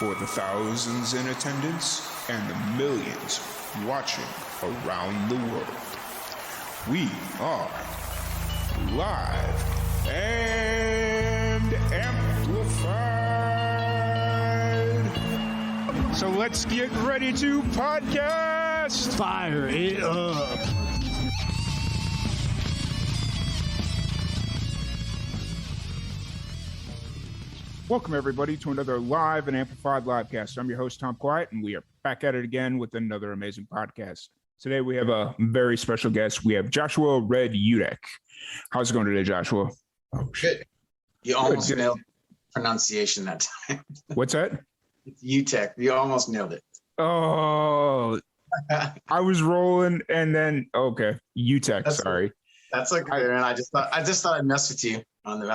For the thousands in attendance and the millions watching around the world, we are live and amplified. So let's get ready to podcast. Fire it up. Welcome, everybody, to another live and amplified livecast. I'm your host, Tom Quiet, and we are back at it again with another amazing podcast. Today, we have a very special guest. We have Joshua Red Uttech. How's it going today, Joshua? Oh, shit. You almost nailed pronunciation that time. What's that? It's Uttech. You almost nailed it. Oh, I was rolling, and then, okay, Uttech, sorry. That's okay, man. I just thought I'd mess with you on the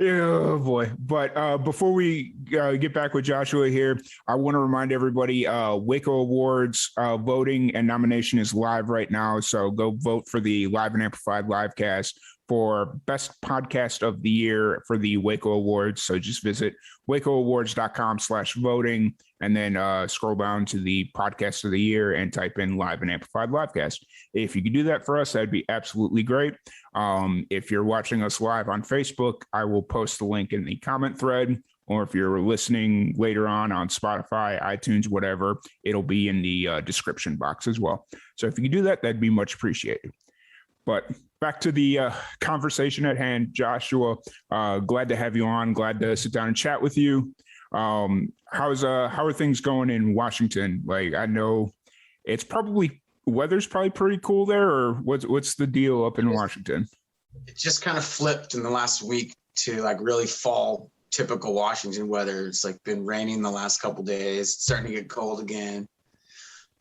Oh boy. But before we get back with Joshua here, I want to remind everybody Waco Awards voting and nomination is live right now. So go vote for the Live and Amplified Livecast for Best Podcast of the Year for the Waco Awards. So just visit wacooawards.com/voting and then scroll down to the Podcast of the Year and type in Live and Amplified Livecast. If you could do that for us, that'd be absolutely great. If you're watching us live on Facebook, I will post the link in the comment thread, or if you're listening later on Spotify, iTunes, whatever, it'll be in the description box as well. So if you could do that, that'd be much appreciated. But back to the conversation at hand, Joshua, glad to have you on. Glad to sit down and chat with you. How are things going in Washington? Like, I know weather's probably pretty cool there, or what's the deal up in Washington? It just kind of flipped in the last week to like really fall typical Washington weather. It's like been raining the last couple days, starting to get cold again.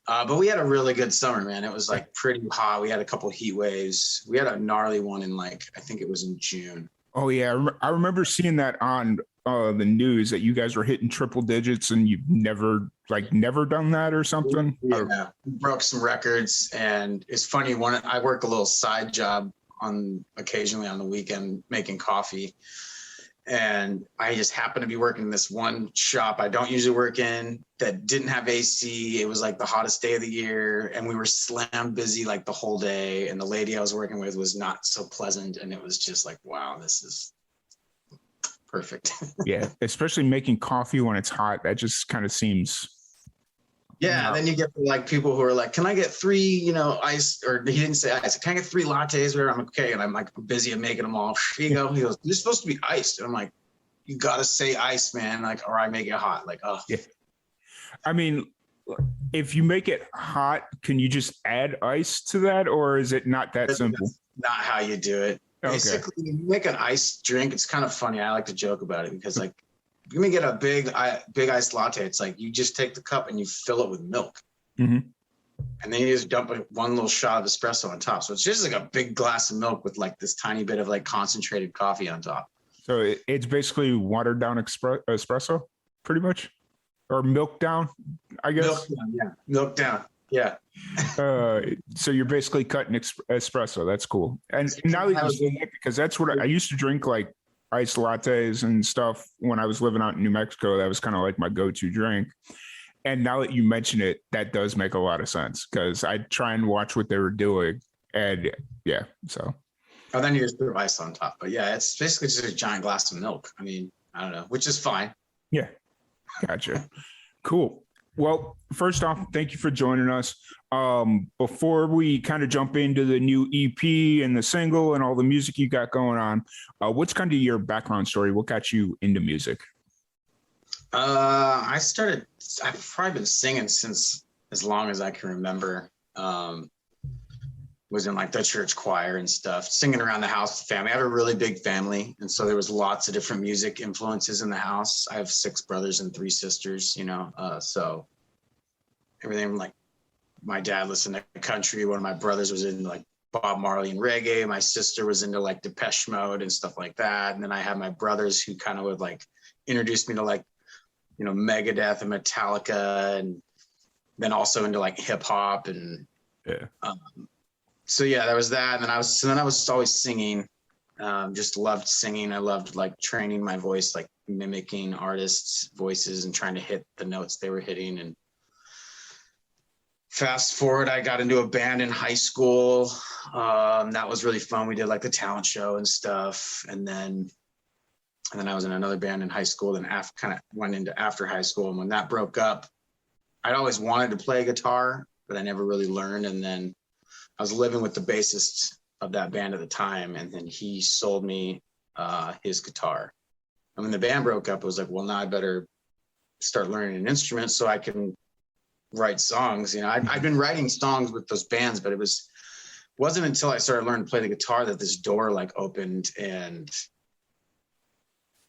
But we had a really good summer, man. It was like pretty hot. We had a couple heat waves. We had a gnarly one in I think it was in June. Oh yeah, I remember seeing that on the news that you guys were hitting triple digits, and you've never done that or something. Yeah, we broke some records, and it's funny. I work a little side job occasionally on the weekend making coffee, and I just happened to be working in this one shop I don't usually work in that didn't have AC. It was like the hottest day of the year, and we were slam busy like the whole day. And the lady I was working with was not so pleasant, and it was just like, wow, this is perfect. Yeah, especially making coffee when it's hot. That just kind of seems. Yeah, and then you get like people who are like, "Can I get 3, ice?" Or he didn't say ice. "Can I get 3 lattes?" Where I'm like, "Okay," and I'm like busy at making them all. Here you go. He goes, "They're supposed to be iced," and I'm like, "You gotta say ice, man. Like, or I make it hot." Like, oh. Yeah. I mean, if you make it hot, can you just add ice to that, or is it not that simple? That's not how you do it. Okay. Basically, when you make an iced drink, it's kind of funny. I like to joke about it because like. You may get a big iced latte. It's like you just take the cup and you fill it with milk. Mm-hmm. And then you just dump one little shot of espresso on top. So it's just like a big glass of milk with like this tiny bit of like concentrated coffee on top. So it's basically watered down espresso, pretty much? Or milk down, I guess? Milk down, yeah. Milk down, yeah. So you're basically cutting espresso. That's cool. And now that you say that, because that's what I used to drink, like, iced lattes and stuff when I was living out in New Mexico. That was kind of like my go-to drink. And now that you mention it, that does make a lot of sense because I try and watch what they were doing. And yeah, so. Oh, then you just put ice on top. But yeah, it's basically just a giant glass of milk. I mean, I don't know, which is fine. Yeah, gotcha. Cool. Well, first off, thank you for joining us. Before we kind of jump into the new EP and the single and all the music you got going on, what's kind of your background story? What got you into music? I've probably been singing since as long as I can remember. Was in like the church choir and stuff, singing around the house with the family. I have a really big family, and so there was lots of different music influences in the house. I have 6 brothers and 3 sisters, so everything from like my dad listened to country. One of my brothers was into like Bob Marley and reggae. My sister was into like Depeche Mode and stuff like that. And then I had my brothers who kind of would like introduce me to like, Megadeth and Metallica, and then also into like hip hop and yeah. So yeah, there was that. And then I was always singing. Just loved singing. I loved like training my voice, like mimicking artists' voices and trying to hit the notes they were hitting. And fast forward, I got into a band in high school. That was really fun. We did like the talent show and stuff. And then I was in another band in high school, then kind of went into after high school. And when that broke up, I'd always wanted to play guitar, but I never really learned. And then I was living with the bassist of that band at the time, and then he sold me his guitar. And when the band broke up, it was like, well, now I better start learning an instrument so I can write songs. You know, I'd been writing songs with those bands, but it wasn't until I started learning to play the guitar that this door like opened, and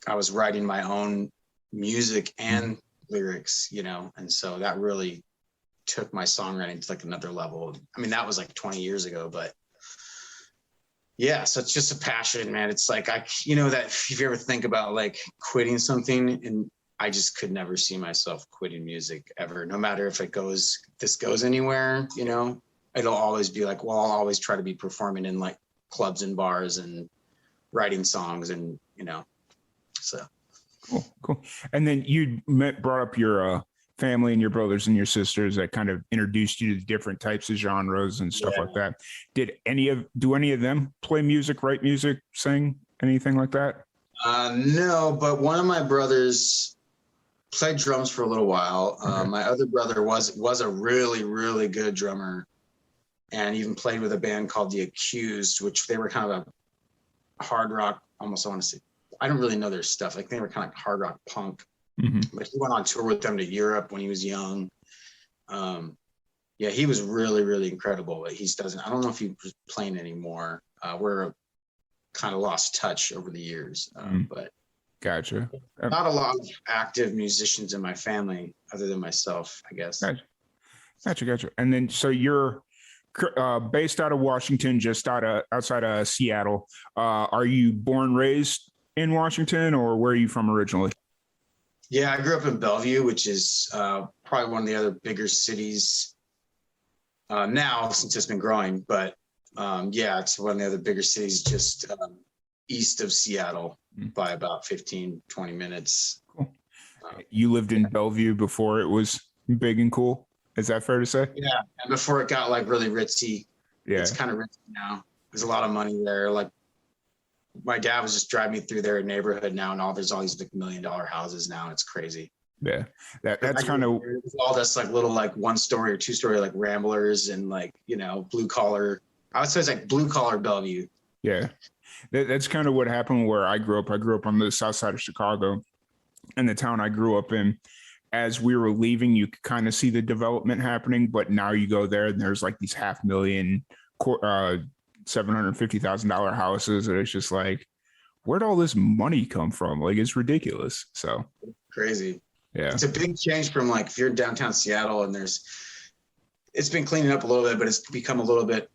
I was writing my own music and lyrics, you know, and so that really took my songwriting to like another level. I mean, that was like 20 years ago, but yeah, so it's just a passion, man. It's like, that if you ever think about like quitting something, and I just could never see myself quitting music ever, no matter if this goes anywhere, you know, it'll always be like, well, I'll always try to be performing in like clubs and bars and writing songs, and, you know, so. Cool. And then you brought up your family and your brothers and your sisters that kind of introduced you to different types of genres and stuff like that. Do any of them play music, write music, sing, anything like that? No, but one of my brothers played drums for a little while. Okay. My other brother was a really, really good drummer, and even played with a band called The Accused, which they were kind of a hard rock, almost, I want to say, I don't really know their stuff. Like they were kind of like hard rock punk. But he went on tour with them to Europe when he was young. Yeah, he was really, really incredible. But I don't know if he's playing anymore. We're kind of lost touch over the years. But Gotcha. Not a lot of active musicians in my family other than myself, I guess. Gotcha. And then, so you're based out of Washington, just outside of Seattle. Are you born, raised in Washington, or where are you from originally? Yeah, I grew up in Bellevue, which is probably one of the other bigger cities now since it's been growing. But yeah, it's one of the other bigger cities just east of Seattle by about 15, 20 minutes. Cool. You lived in Bellevue before it was big and cool. Is that fair to say? Yeah, and before it got like really ritzy. Yeah. It's kind of ritzy now. There's a lot of money there. Like my dad was just driving me through their neighborhood now, and there's all these like $1 million houses now. And it's crazy. Yeah, that's kind of all this like little like 1-story or 2-story like ramblers and like, you know, blue collar. I would say it's like blue collar Bellevue. Yeah, that's kind of what happened where I grew up. I grew up on the south side of Chicago, and the town I grew up in. As we were leaving, you could kind of see the development happening, but now you go there and there's like these $500,000, $750,000 houses, and it's just like, where'd all this money come from? Like, it's ridiculous. So crazy. Yeah, it's a big change from like if you're in downtown Seattle and it's been cleaning up a little bit, but it's become a little bit,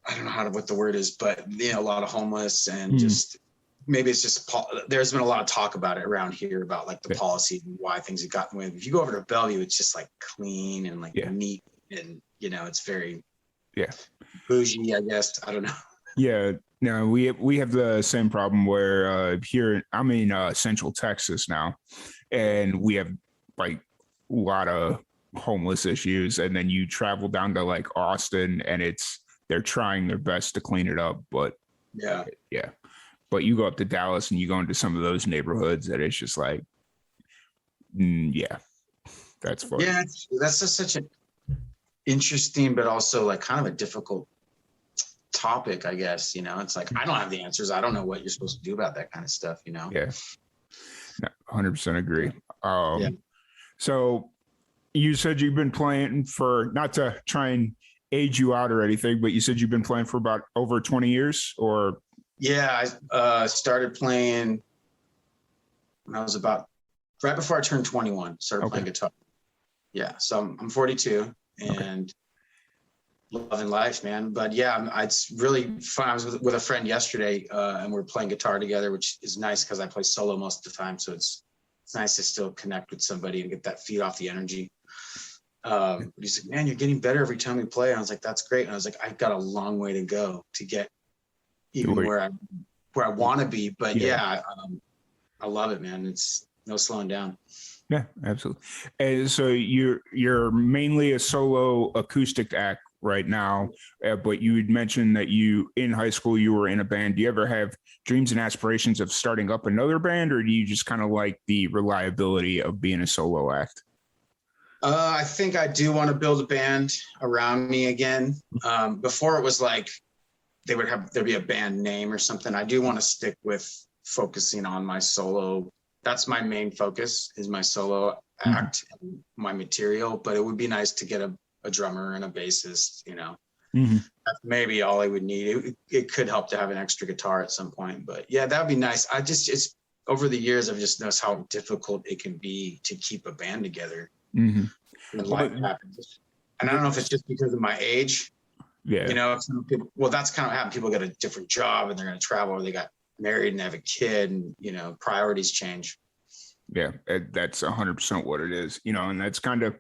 I don't know what the word is, but you know, a lot of homeless and just maybe it's just there's been a lot of talk about it around here about like the policy and why things have gotten away. If you go over to Bellevue, it's just like clean and like neat, and you know, it's very bougie, I guess. I don't know. Yeah, no, we have the same problem where here I'm in Central Texas now, and we have like a lot of homeless issues. And then you travel down to like Austin, and they're trying their best to clean it up, but yeah. But you go up to Dallas and you go into some of those neighborhoods that it's just like, that's fun. Yeah, that's just such an interesting, but also like kind of a difficult topic, I guess. You know, it's like, I don't have the answers. I don't know what you're supposed to do about that kind of stuff, you know? Yeah, 100% agree. So you said you've been playing for, not to try and age you out or anything, but you said you've been playing for about over 20 years or? Yeah, I started playing when I was about right before I turned 21. Started playing guitar. Yeah, so I'm 42 and loving life, man. But yeah, it's really fun. I was with a friend yesterday, and we're playing guitar together, which is nice because I play solo most of the time. So it's nice to still connect with somebody and get that feed off the energy. But he's like, man, you're getting better every time we play. And I was like, that's great. And I was like, I've got a long way to go to get even where where I want to be. But Yeah. I love it, man. It's no slowing down. Yeah, absolutely. And so you're mainly a solo acoustic act right now, but you had mentioned that you in high school you were in a band. Do you ever have dreams and aspirations of starting up another band, or do you just kind of like the reliability of being a solo act? I think I do want to build a band around me again. Before it was like there'd be a band name or something. I do want to stick with focusing on my solo. That's my main focus, is my solo act and my material. But it would be nice to get a drummer and a bassist, you know. That's maybe all I would need. It could help to have an extra guitar at some point, but yeah, that would be nice. It's over the years, I've just noticed how difficult it can be to keep a band together when life happens. And I don't know if it's just because of my age. Yeah. You know, some people, well, that's kind of what happened. People get a different job and they're going to travel, or they got married and have a kid, and, you know, priorities change. Yeah, that's 100% what it is, you know, and that's kind of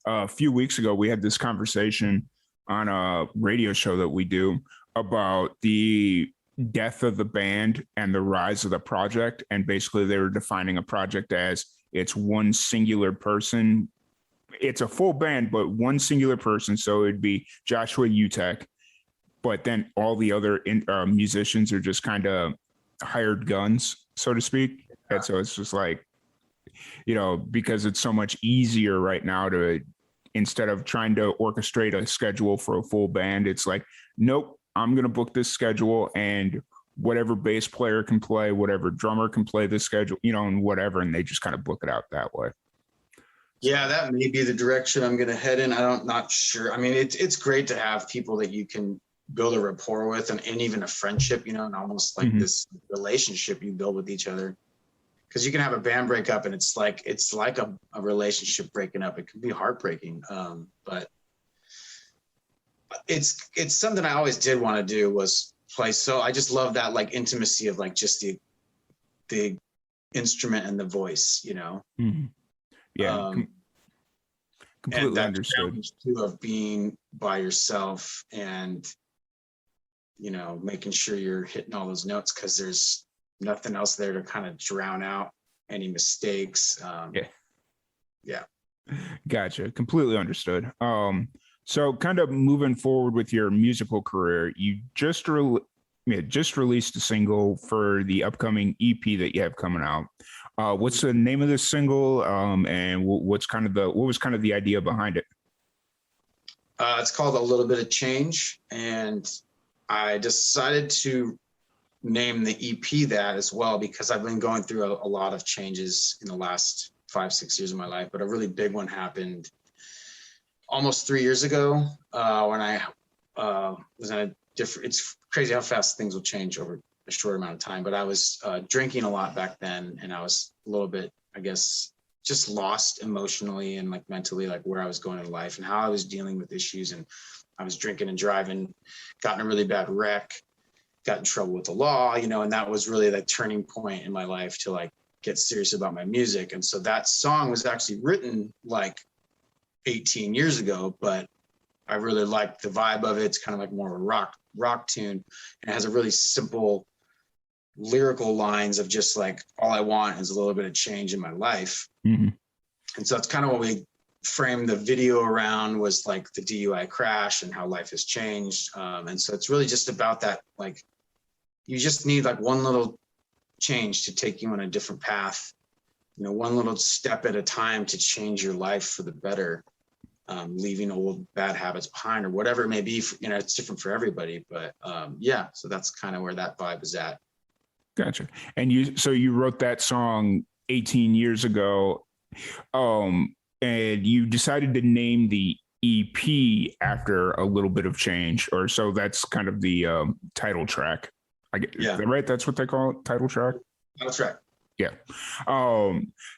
a few weeks ago, we had this conversation on a radio show that we do about the death of the band and the rise of the project. And basically they were defining a project as it's one singular person. It's a full band, but one singular person. So it'd be Joshua Uttech, but then all the other musicians are just kind of hired guns, so to speak. And so it's just like, you know, because it's so much easier right now to, instead of trying to orchestrate a schedule for a full band, it's like, nope, I'm going to book this schedule, and whatever bass player can play, whatever drummer can play this schedule, you know, and whatever. And they just kind of book it out that way. Yeah, that may be the direction I'm going to head in. Not sure. I mean, it's great to have people that you can build a rapport with, and even a friendship, you know, and almost like this relationship you build with each other. Because you can have a band breakup and it's like a relationship breaking up. It can be heartbreaking, but it's something I always did want to do, was play. So I just love that like intimacy of like just the instrument and the voice, you know. Yeah, completely and that understood. challenge too of being by yourself and, you know, making sure you're hitting all those notes, because there's nothing else there to kind of drown out any mistakes. Yeah. Gotcha. Completely understood. So kind of moving forward with your musical career, you just released a single for the upcoming EP that you have coming out. What's the name of this single? And what was kind of the idea behind it? It's called A Little Bit of Change, and I decided to name the EP that as well, because I've been going through a lot of changes in the last 5-6 years of my life, but a really big one happened almost 3 years ago, when I was in a different, it's crazy how fast things will change over a short amount of time, but I was drinking a lot back then, and I was a little bit, I guess, just lost emotionally and like mentally, like where I was going in life and how I was dealing with issues. And I was drinking and driving, got in a really bad wreck, got in trouble with the law, you know, and that was really the turning point in my life to like get serious about my music. And so that song was actually written like 18 years ago, but I really liked the vibe of it. It's kind of like more of a rock tune, and it has a really simple lyrical lines of just like, all I want is a little bit of change in my life. And so that's kind of what we framed the video around, was like the DUI crash and how life has changed. And so it's really just about that, like, you just need like one little change to take you on a different path, you know, one little step at a time to change your life for the better, leaving old bad habits behind or whatever it may be. You know, it's different for everybody, but yeah, so that's kind of where that vibe is at. Gotcha. And you wrote that song 18 years ago, and you decided to name the EP after A Little Bit of Change, or so that's kind of the title track. Yeah. Is that right? That's what they call it, title track? That's right. Yeah.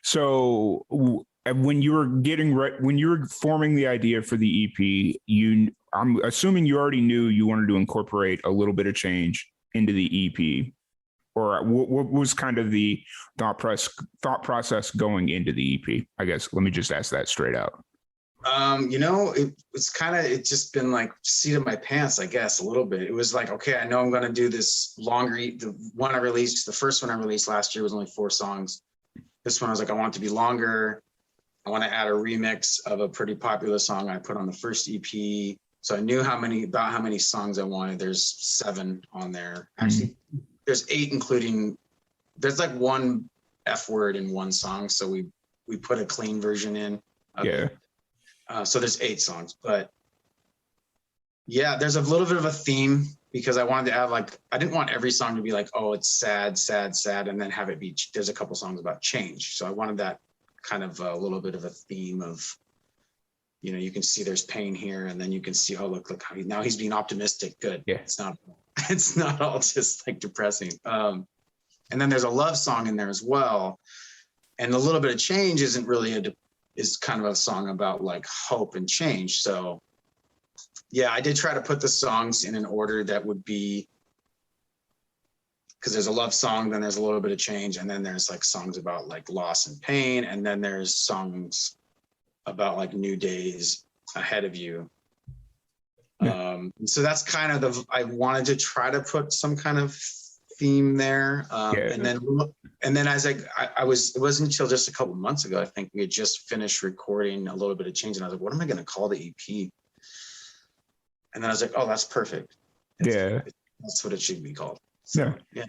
So when you were forming the idea for the EP, I'm assuming you already knew you wanted to incorporate a little bit of change into the EP, or what was kind of the thought process going into the EP? I guess let me just ask that straight out. It's just been like seat of my pants, I guess, a little bit. It was like, okay, I know I'm going to do this longer. The first one I released last year was only 4 songs. This one I was like, I want it to be longer. I want to add a remix of a pretty popular song I put on the first EP. So I knew how many songs I wanted. There's 7 on there. Actually, there's 8, there's like 1 F word in 1 song. So we put a clean version in. So there's 8 songs, but yeah, there's a little bit of a theme because I wanted to add I didn't want every song to be like, oh, it's sad, sad, sad, and then have it be, there's a couple songs about change. So I wanted that kind of a little bit of a theme of, you can see there's pain here, and then you can see, oh, look how now he's being optimistic. Good. Yeah. It's not all just like depressing. And then there's a love song in there as well. And a little bit of change isn't really is kind of a song about like hope and change. So yeah, I did try to put the songs in an order that would be, because there's a love song, then there's a little bit of change, and then there's like songs about like loss and pain, and then there's songs about like new days ahead of you. Yeah. So that's kind of I wanted to try to put some kind of theme there. And then as it wasn't until just a couple of months ago, I think we had just finished recording a little bit of change, and I was like, what am I going to call the EP? And then I was like, oh, that's perfect. That's what it should be called. So, yeah.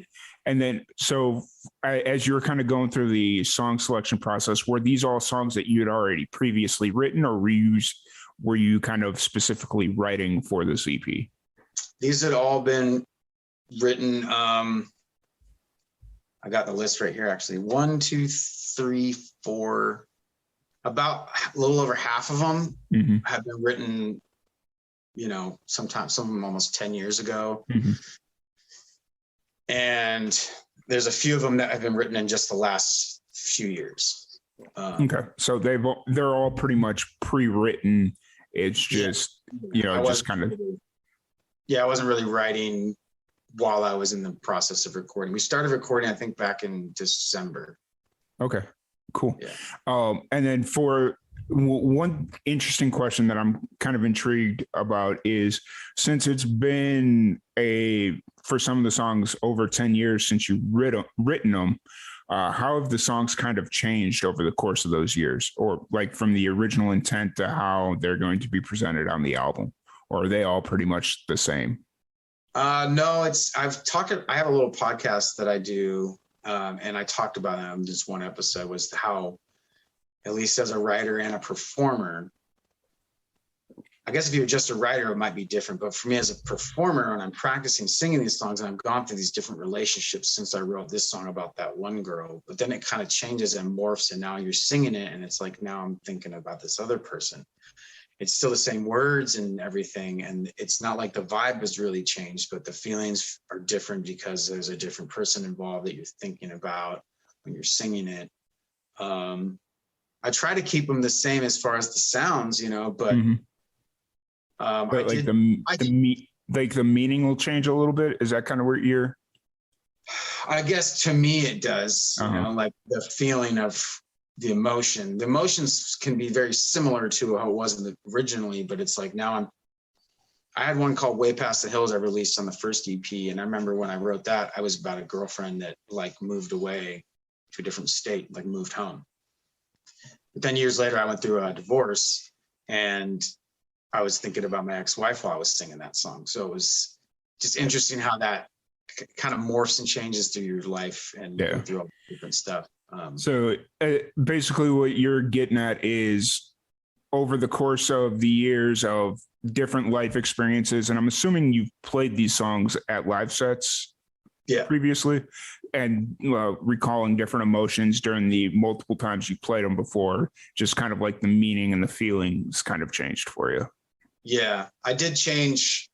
And then, so as you were kind of going through the song selection process, were these all songs that you had already previously written, or were you kind of specifically writing for this EP? These had all been written. I got the list right here, actually. 1, 2, 3, 4, about a little over half of them have been written, sometimes some of them almost 10 years ago. And there's a few of them that have been written in just the last few years. Okay. So they're all pretty much pre-written. It's just, just kind of. Yeah, I wasn't really writing while I was in the process of recording. We started recording, I think, back in December. Okay, cool. Yeah. And then for one interesting question that I'm kind of intrigued about is, since it's been for some of the songs over 10 years since you've written them, how have the songs kind of changed over the course of those years, or like from the original intent to how they're going to be presented on the album? Or are they all pretty much the same? No, I have a little podcast that I do, and I talked about it in just one episode, was how, at least as a writer and a performer, I guess if you're just a writer, it might be different. But for me as a performer, and I'm practicing singing these songs, and I've gone through these different relationships since I wrote this song about that one girl, but then it kind of changes and morphs, and now you're singing it, and it's like, now I'm thinking about this other person. It's still the same words and everything, and it's not like the vibe has really changed, but the feelings are different because there's a different person involved that you're thinking about when you're singing it. I try to keep them the same as far as the sounds, but but the meaning will change a little bit. Is that kind of where you're? I guess to me it does. Like the feeling of the emotion. The emotions can be very similar to how it was originally, but it's like now I had one called Way Past the Hills I released on the first EP, and I remember when I wrote that, I was about a girlfriend that like moved away to a different state, like moved home. But then years later, I went through a divorce, and I was thinking about my ex-wife while I was singing that song. So it was just interesting how that kind of morphs and changes through your life and through all different stuff. So basically what you're getting at is, over the course of the years of different life experiences, and I'm assuming you've played these songs at live sets previously, and recalling different emotions during the multiple times you played them before, just kind of like the meaning and the feelings kind of changed for you. Yeah, I did change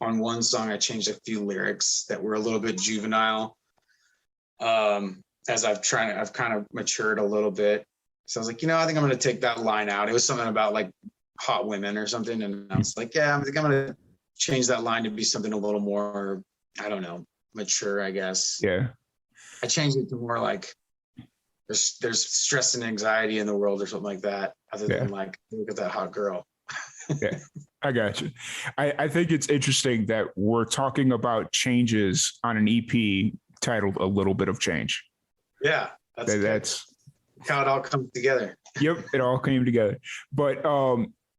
on one song. I changed a few lyrics that were a little bit juvenile. As I've kind of matured a little bit. So I was like, I think I'm going to take that line out. It was something about like hot women or something. And I was like, I think I'm going to change that line to be something a little more, I don't know, mature, I guess. Yeah. I changed it to more like, there's stress and anxiety in the world or something like that, other than like, look at that hot girl. Yeah, I got you. I think it's interesting that we're talking about changes on an EP titled "A Little Bit of Change." Yeah, that's how it all comes together. Yep, it all came together. But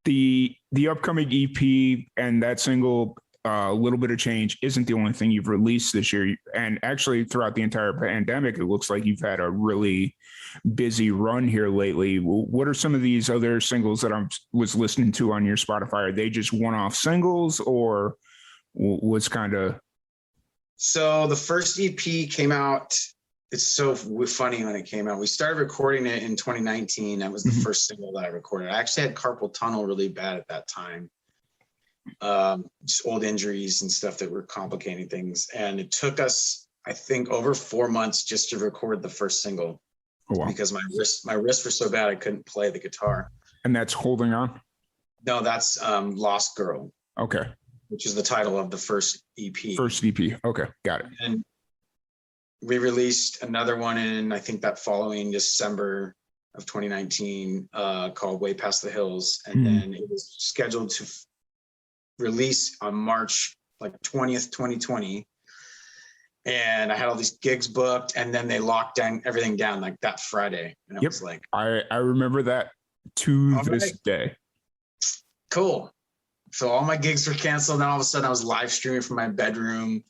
the upcoming EP and that single, "A Little Bit of Change," isn't the only thing you've released this year. And actually, throughout the entire pandemic, it looks like you've had a really busy run here lately. What are some of these other singles that I was listening to on your Spotify? Are they just one-off singles, or what's kind of? So the first EP came out. It's so funny when it came out. We started recording it in 2019. That was the first single that I recorded. I actually had carpal tunnel really bad at that time. Just old injuries and stuff that were complicating things. And it took us, I think, over 4 months just to record the first single. Oh, wow. Because my wrists were so bad I couldn't play the guitar. And that's Holding On? No, that's Lost Girl. Okay. Which is the title of the first EP. First EP. Okay, got it. And we released another one in, I think, that following December of 2019 called Way Past the Hills. And then it was scheduled to release on March like 20th, 2020. And I had all these gigs booked, and then they locked down everything down like that Friday. And I was like, I remember that to this day. Cool. So all my gigs were canceled. And all of a sudden I was live streaming from my bedroom,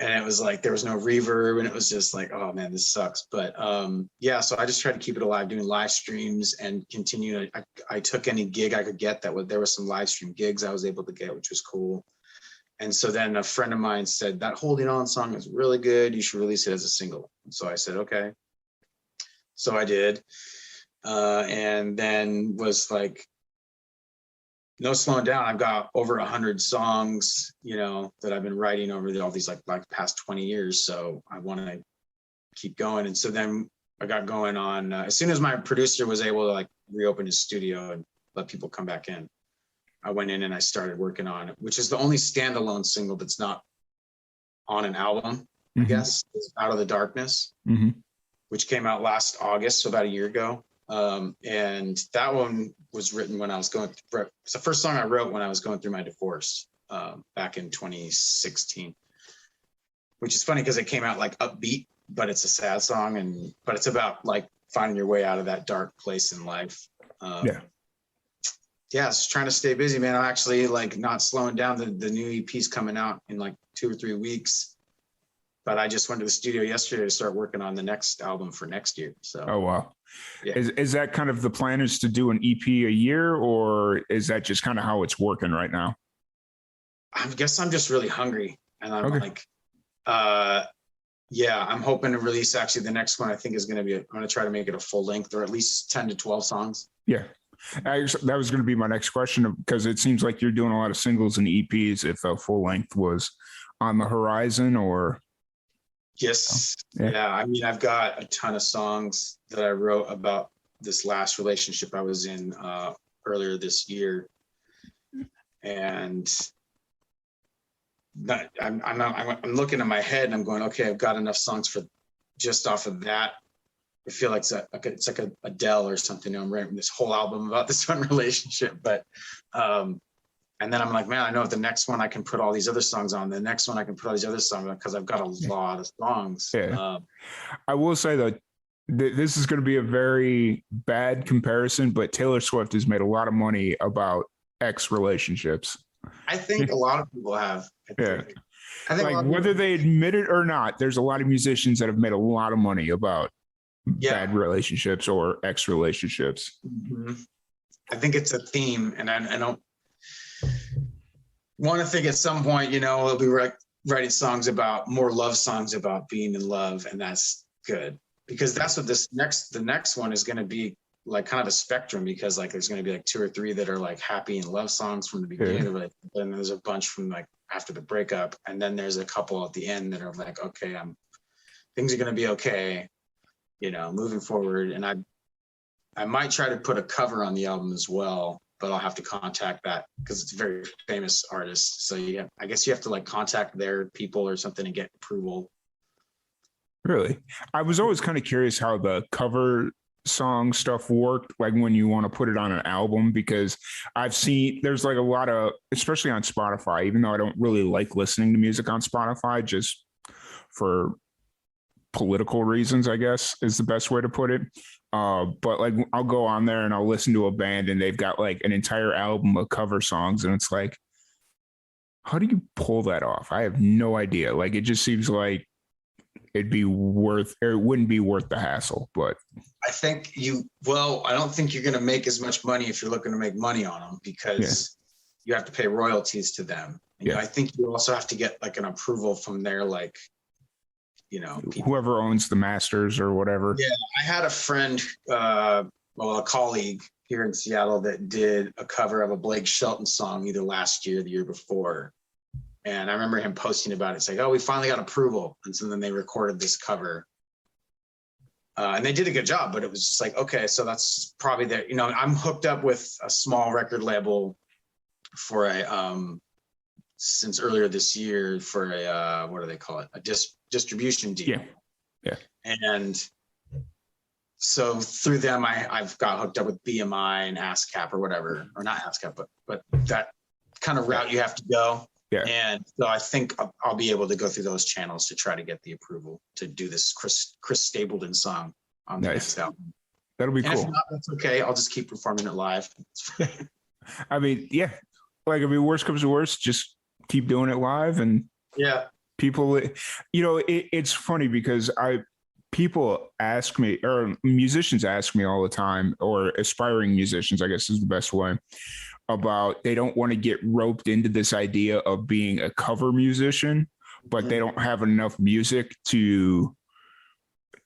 and it was like, there was no reverb, and it was just like, oh man, this sucks. But yeah, so I just tried to keep it alive, doing live streams and continue. I took any gig I could get there was some live stream gigs I was able to get, which was cool. And so then a friend of mine said, that Holding On song is really good. You should release it as a single. And so I said, okay. So I did. And then was like, no slowing down. I've got over 100 songs, that I've been writing over all these like past 20 years. So I want to keep going. And so then I got going on, as soon as my producer was able to like reopen his studio and let people come back in, I went in and I started working on it, which is the only standalone single that's not on an album, I guess, is Out of the Darkness, which came out last August, so about a year ago. And that one was written when I was going through, it's the first song I wrote when I was going through my divorce back in 2016, which is funny because it came out like upbeat, but it's a sad song, but it's about like finding your way out of that dark place in life. Yeah, just trying to stay busy, man. I'm actually like not slowing down. The new EP's coming out in like 2 or 3 weeks. But I just went to the studio yesterday to start working on the next album for next year. So. Oh, wow. Yeah. Is that kind of the plan, is to do an EP a year, or is that just kind of how it's working right now? I guess I'm just really hungry. And I'm like, yeah, I'm hoping to release actually the next one. I think is going to be, I'm going to try to make it a full length, or at least 10 to 12 songs. Yeah. That was going to be my next question, because it seems like you're doing a lot of singles and EPs. If a full length was on the horizon, or. Yes. Yeah. I mean, I've got a ton of songs that I wrote about this last relationship I was in earlier this year. And I'm looking at my head and I'm going, okay, I've got enough songs for just off of that. I feel like it's like a Adele or something. I'm writing this whole album about this one relationship, but and then I'm like, man, I know the next one I can put all these other songs on. The next one I can put all these other songs on, because I've got a lot of songs. Yeah. I will say that this is going to be a very bad comparison, but Taylor Swift has made a lot of money about ex relationships. I think a lot of people have. I think like whether they admit it or not, there's a lot of musicians that have made a lot of money about bad relationships or ex relationships. I think it's a theme, and I don't want to think at some point, we'll be writing songs about more love songs about being in love, and that's good, because that's what the next one is going to be, like kind of a spectrum, because like there's going to be like 2 or 3 that are like happy and love songs from the beginning of it, then there's a bunch from like after the breakup, and then there's a couple at the end that are like, okay, things are going to be okay, moving forward. And I might try to put a cover on the album as well, but I'll have to contact that, because it's a very famous artist. So I guess you have to like contact their people or something and get approval. Really? I was always kind of curious how the cover song stuff worked, like when you want to put it on an album, because I've seen there's like a lot of, especially on Spotify, even though I don't really like listening to music on Spotify, just for political reasons, I guess is the best way to put it. But like I'll go on there and I'll listen to a band and they've got like an entire album of cover songs. And it's like, how do you pull that off? I have no idea. Like it just seems like it'd be worth, or it wouldn't be worth the hassle. But I think I don't think you're going to make as much money if you're looking to make money on them, because you have to pay royalties to them. And I think you also have to get like an approval from their, like, whoever owns the masters or whatever. Yeah. I had a friend, a colleague here in Seattle that did a cover of a Blake Shelton song either last year or the year before. And I remember him posting about it. It's like, oh, we finally got approval. And so then they recorded this cover. And they did a good job, but it was just like, okay, so that's probably I'm hooked up with a small record label for since earlier this year for a, what do they call it? A distribution deal. Yeah. And so through them, I've got hooked up with BMI and ASCAP or whatever, or not ASCAP, but that kind of route you have to go. Yeah. And so I think I'll be able to go through those channels to try to get the approval to do this Chris Stapleton song on the next album. That'll be cool. If not, that's okay. I'll just keep performing it live. I mean, worst comes to worst, just keep doing it live. And people, it's funny because people ask me, or musicians ask me all the time, or aspiring musicians, I guess is the best way, about they don't want to get roped into this idea of being a cover musician, but they don't have enough music to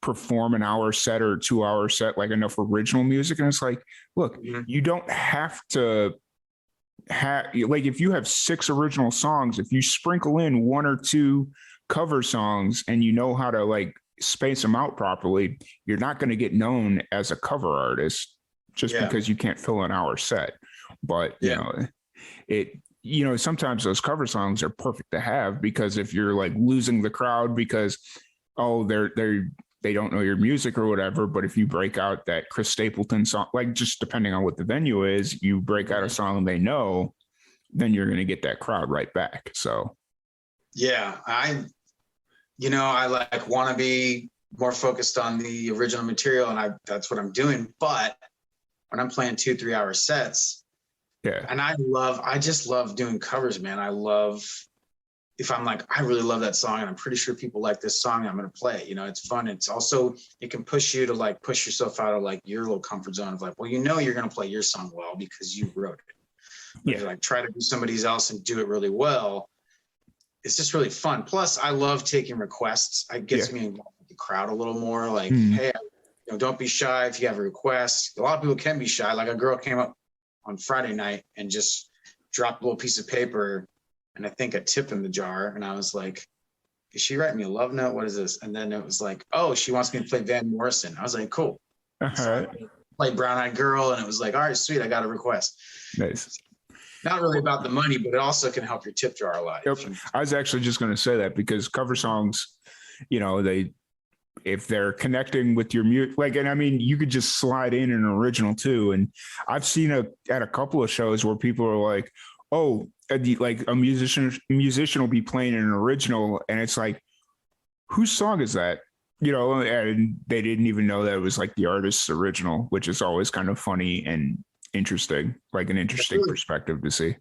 perform an hour set or 2 hour set, like enough original music. And it's like, look, you don't have to like, if you have 6 original songs, if you sprinkle in 1 or 2 cover songs and you know how to like space them out properly, you're not going to get known as a cover artist just because you can't fill an hour set. But sometimes those cover songs are perfect to have, because if you're like losing the crowd because they don't know your music or whatever, but if you break out that Chris Stapleton song, like just depending on what the venue is, you break out a song they know, then you're going to get that crowd right back. So I like want to be more focused on the original material, and that's what I'm doing. But when I'm playing 2-3 hour sets, and I just love doing covers, man. I love, if I'm like, I really love that song and I'm pretty sure people like this song, I'm going to play it. It's fun. It's also, it can push you to like push yourself out of like your little comfort zone of like, well, you're going to play your song well because you wrote it. But if you like try to do somebody else and do it really well, it's just really fun. Plus I love taking requests. It gets me involved with the crowd a little more, like, hey, don't be shy if you have a request. A lot of people can be shy. Like a girl came up on Friday night and just dropped a little piece of paper and I think a tip in the jar. And I was like, is she writing me a love note? What is this? And then it was like, oh, she wants me to play Van Morrison. I was like, cool. So I played Brown Eyed Girl, and it was like, all right, sweet. I got a request. Nice. Not really about the money, but it also can help your tip jar a lot. Yep. I was actually just going to say that, because cover songs, if they're connecting with your music, like, and I mean, you could just slide in an original too. And I've seen at a couple of shows where people are like, oh, like a musician will be playing an original, and it's like, whose song is that? And they didn't even know that it was like the artist's original, which is always kind of funny and interesting, like an interesting perspective to see.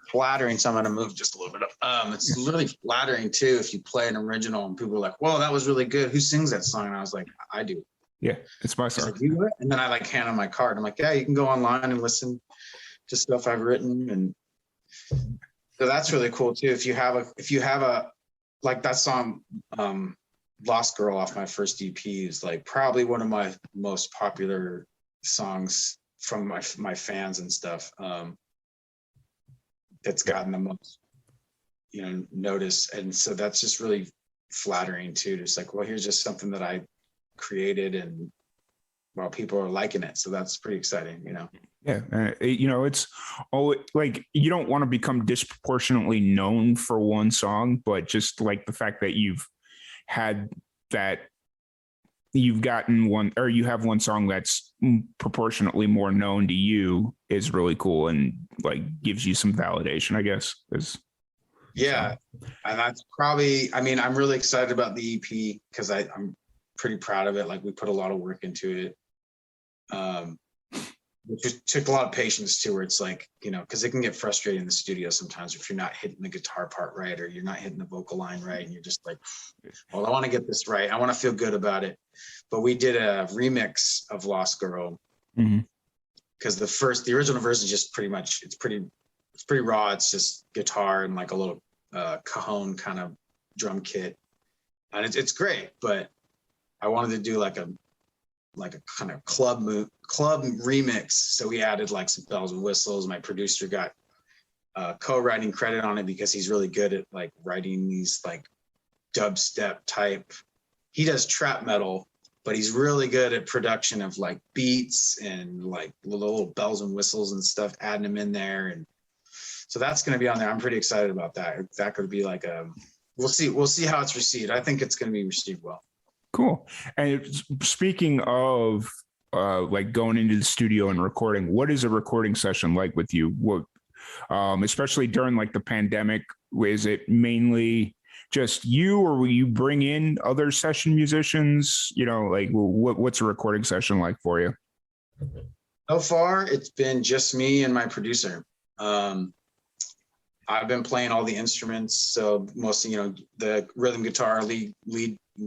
Flattering. So I'm going to move just a little bit up. It's really flattering too if you play an original and people are like, whoa, that was really good. Who sings that song? And I was like, I do. Yeah, it's my song. Like, and then I like hand them my card. I'm like, yeah, you can go online and listen to stuff I've written. And so that's really cool too. If you have a like that song, Lost Girl off my first EP is like probably one of my most popular songs from my fans and stuff. That's gotten the most, notice. And so that's just really flattering too. Just like, well, here's just something that I created, and well, people are liking it. So that's pretty exciting, Yeah. It's always like, you don't want to become disproportionately known for one song, but just like the fact that you've had that you've gotten one, or you have one song that's proportionately more known to you is really cool and like gives you some validation, I guess. Yeah. And that's probably, I mean, I'm really excited about the EP because I'm pretty proud of it. Like we put a lot of work into it. It just took a lot of patience too, where it's like, you know, because it can get frustrating in the studio sometimes if you're not hitting the guitar part right, or you're not hitting the vocal line right, and you're just like, well, I want to get this right. I want to feel good about it. But we did a remix of Lost Girl because the original version is just pretty much, it's pretty raw. It's just guitar and like a little cajon kind of drum kit, and it's great. But I wanted to do like a kind of club remix. So we added like some bells and whistles. My producer got co-writing credit on it because he's really good at like writing these like dubstep type. He does trap metal, but he's really good at production of like beats and like little bells and whistles and stuff, adding them in there. And so that's going to be on there. I'm pretty excited about that. That could be like we'll see how it's received. I think it's going to be received well. Cool. And speaking of like going into the studio and recording, what is a recording session like with you? What, especially during like the pandemic, is it mainly just you, or will you bring in other session musicians? You know, like what's a recording session like for you? So far, it's been just me and my producer. I've been playing all the instruments, so mostly, you know, the rhythm guitar, lead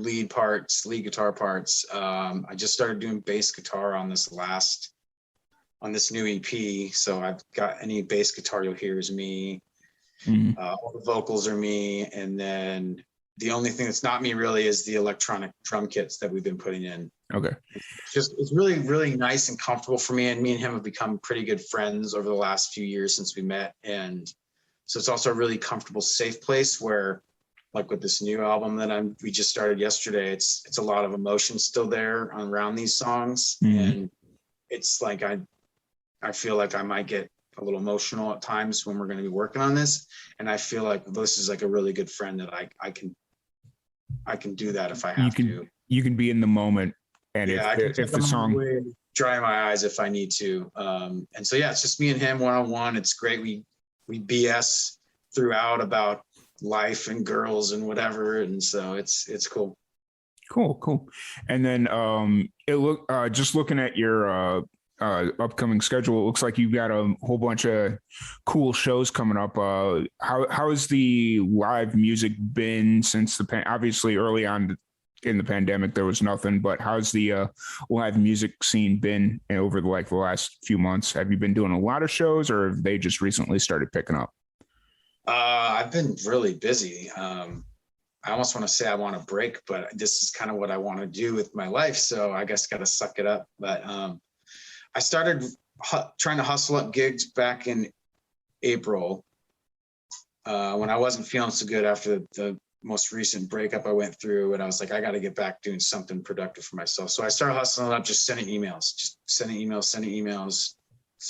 guitar parts. I just started doing bass guitar on this new EP. So I've got any bass guitar you'll hear is me. All the vocals are me. And then the only thing that's not me really is the electronic drum kits that we've been putting in. Okay. It's really, really nice and comfortable for me. And me and him have become pretty good friends over the last few years since we met. And so it's also a really comfortable, safe place where, like with this new album that we just started yesterday, it's a lot of emotion still there around these songs. And it's like I feel like I might get a little emotional at times when we're going to be working on this, and I feel like this is like a really good friend that I can do that if I have to. You can be in the moment, and if the song, dry my eyes if I need to. And so yeah, it's just me and him one-on-one. It's great. We BS throughout about life and girls and whatever, and so it's cool. Cool. And then just looking at your upcoming schedule, it looks like you've got a whole bunch of cool shows coming up. How has the live music been since obviously early on in the pandemic there was nothing, but how's the live music scene been over the last few months? Have you been doing a lot of shows, or have they just recently started picking up? I've been really busy. I almost want to say I want a break, but this is kind of what I want to do with my life. So I guess got to suck it up. But I started trying to hustle up gigs back in April when I wasn't feeling so good after the most recent breakup I went through. And I was like, I got to get back doing something productive for myself. So I started hustling up, just sending emails,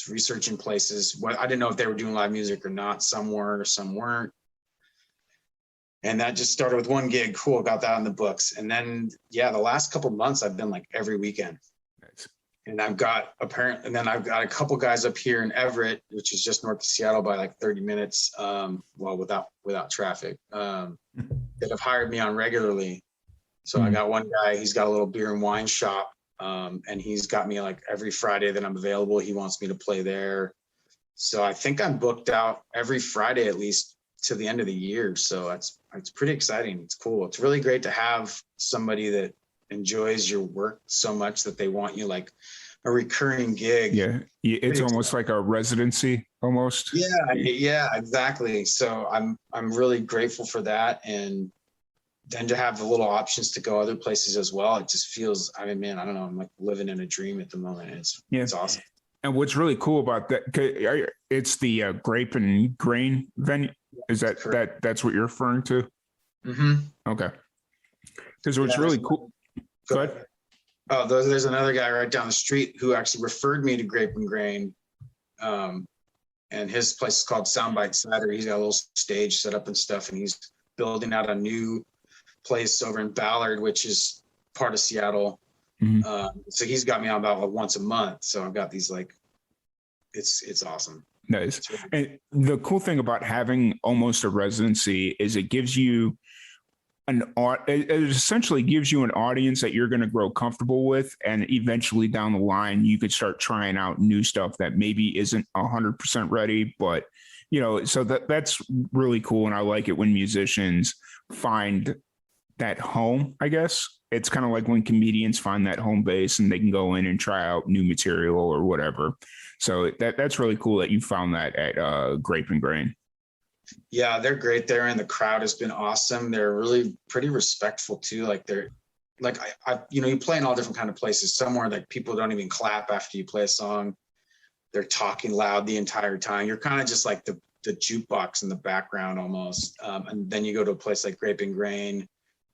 researching places. I didn't know if they were doing live music or not. Some were, some weren't. And that just started with one gig. Cool, got that on the books. And then, the last couple of months, I've been like every weekend. Nice. And I've got a couple guys up here in Everett, which is just north of Seattle by like 30 minutes, without traffic, that have hired me on regularly. So I got one guy, he's got a little beer and wine shop, and he's got me like every Friday that I'm available. He wants me to play there. So I think I'm booked out every Friday at least to the end of the year. So it's pretty exciting. It's cool. It's really great to have somebody that enjoys your work so much that they want you like a recurring gig. Yeah. It's almost like a residency almost. Yeah, exactly. So I'm really grateful for that. And then to have the little options to go other places as well. It just feels, I mean, I don't know. I'm like living in a dream at the moment. It's awesome. And what's really cool about that, it's the Grape and Grain venue. Is that's what you're referring to? Mm-hmm. Okay. Because what's really cool. Go ahead. Oh, there's another guy right down the street who actually referred me to Grape and Grain. And his place is called Soundbite Cider. He's got a little stage set up and stuff, and he's building out a new place over in Ballard, which is part of Seattle. So he's got me on about like once a month. So I've got these like, it's awesome. Nice. It's really And the cool thing about having almost a residency is it gives you it essentially gives you an audience that you're going to grow comfortable with, and eventually down the line you could start trying out new stuff that maybe isn't 100% ready, but so that's really cool. And I like it when musicians find that home. I guess it's kind of like when comedians find that home base and they can go in and try out new material or whatever. So that's really cool that you found that at Grape and Grain. Yeah, they're great there, and the crowd has been awesome. They're really pretty respectful too. Like they're like you play in all different kind of places. Somewhere like people don't even clap after you play a song. They're talking loud the entire time. You're kind of just like the jukebox in the background almost. And then you go to a place like Grape and Grain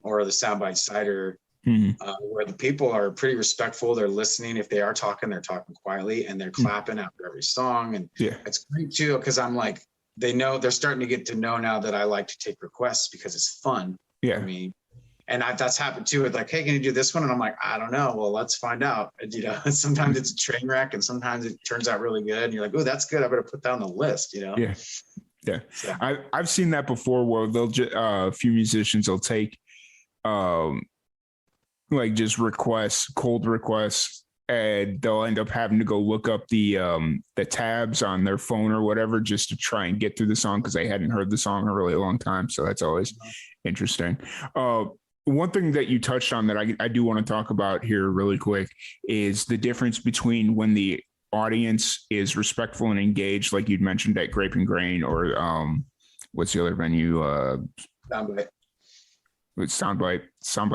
or the Soundbite Cider, where the people are pretty respectful. They're listening. If they are talking, they're talking quietly, and they're clapping after every song. And it's great too, because I'm like, they're starting to get to know now that I like to take requests because it's fun for me. And that's happened too with like, hey, can you do this one? And I'm like, I don't know. Well, let's find out. And, sometimes it's a train wreck, and sometimes it turns out really good. And you're like, oh, that's good. I better put that on the list, Yeah. So. I've seen that before where they'll a few musicians will take like just cold requests, and they'll end up having to go look up the tabs on their phone or whatever just to try and get through the song because they hadn't heard the song in a really long time. So that's always interesting. One thing that you touched on that I do want to talk about here really quick is the difference between when the audience is respectful and engaged, like you'd mentioned at Grape and Grain, or what's the other venue? Soundbite